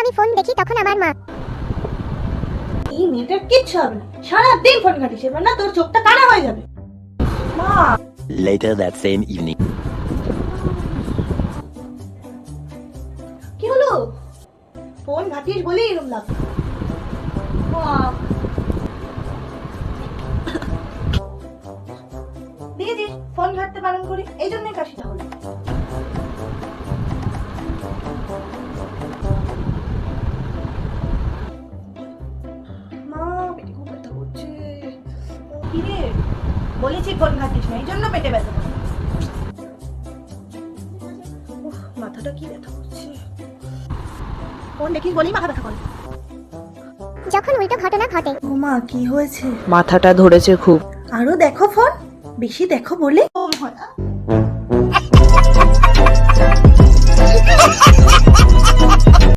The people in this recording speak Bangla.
আমি ফোন দেখি তখন আমার মা। এই মেয়েটার কিচ্ছু হবে না, সারাদিন ফোন ঘাটিস, এবার না তোর চোখটা কানা হয়ে যাবে। মা Later that same evening. কি হলো? ফোন ঘাটিস বলেই এরকম লাভ। মা দেখেছিস ফোন ঘাটতে বারণ করি, এই জন্যই কাশিটা হলো। মা পেটে খুব ব্যথা করছে। কি রে, বলেছি ফোন ঘাটিস না, এই জন্য পেটে ব্যথা করে। মাথাটা কি ব্যথা করছে, ফোন দেখিস বলেই মাথা ব্যথা করে। যখন উল্টো ঘটনা ঘটে। ও মা কি হয়েছে? মাথাটা ধরেছে খুব। আরো দেখো ফোন, বেশি দেখো বলে